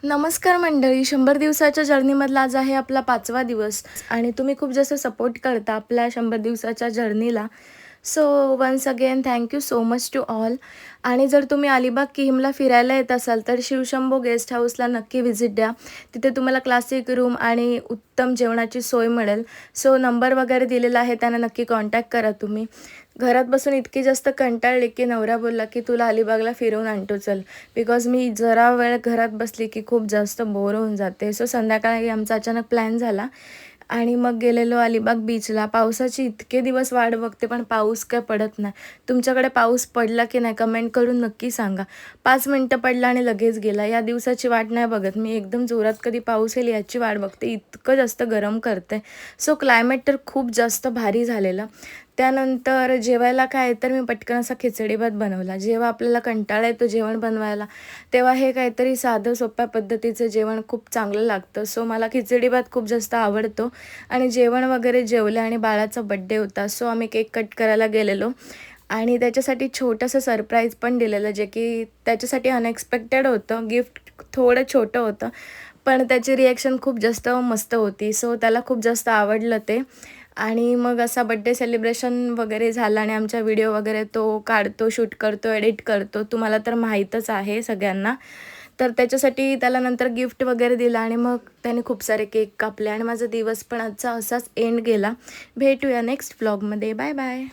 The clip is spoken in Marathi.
नमस्कार मंडळी. 100 दिवसाच्या जर्नीमधला आज आहे आपला 5वा दिवस आणि तुम्ही खूप जास्त सपोर्ट करता आपल्या 100 दिवसाच्या जर्नीला. So once again thank you so much to all. आणि जर तुम्ही अलिबाग किहिमला फिरायला येत असाल तर शिवशंभो गेस्ट हाऊसला नक्की व्हिजिट द्या. तिथे तुम्हाला क्लासिक रूम आणि उत्तम जेवणाची सोय मिळेल. सो नंबर वगैरे दिलेला आहे, त्यांना नक्की कॉन्टॅक्ट करा तुम्ही. घरात बसून इतकी जास्त कंटाळले की नवरा बोलला की तुला अलिबागला फिरवून आणतो चल. बिकॉज मी जरा वेळ घरात बसली की खूप जास्त बोर होऊन जाते. सो संध्याकाळी आमचा अचानक प्लॅन झाला आणि मग गेलेलो अलिबाग बीचला. पावसाची इतके दिवस वाट बघते पण पाऊस काय पडत नाही. तुमच्याकडे पाऊस पडला की नाही कमेंट करून नक्की सांगा. 5 मिनटं पडला आणि लगेच गेला. या दिवसाची वाट नाही बघत मी, एकदम जोरात कधी पाऊस येईल याची वाट बघते. इतकं जास्त गरम करते. सो क्लायमेट तर खूप जास्त भारी झालेलं. त्यानंतर जेवायला काय तर मी पटकन असा खिचडी भात बनवला. जेव्हा आपल्याला कंटाळा येतो जेवण बनवायला तेव्हा हे काहीतरी साधं सोप्या पद्धतीचं जेवण खूप चांगलं लागतं. सो मला खिचडी भात खूप जास्त आवडतो. आणि जेवण वगैरे जेवले आणि बाळाचा बड्डे होता. सो आम्ही केक कट करायला गेलेलो आणि त्याच्यासाठी छोटंसं सरप्राईज पण दिलेलं, जे की त्याच्यासाठी अनएक्सपेक्टेड होतं. गिफ्ट थोडं छोटं होतं पण त्याची रिॲक्शन खूप जास्त मस्त होती. सो त्याला खूप जास्त आवडलं ते. आणि मग असा बड्डे सेलिब्रेशन वगैरे झाला आणि आमचा व्हिडिओ वगैरे तो काढतो, शूट करतो, एडिट करतो. तुम्हाला तर माहीतच आहे सगळ्यांना. तर त्याच्यासाठी त्याला नंतर गिफ्ट वगैरे दिलं आणि मग त्याने खूप सारे केक कापले आणि माझा दिवस पण आजचा असाच एंड गेला. भेटूया नेक्स्ट व्लॉगमध्ये. Bye bye.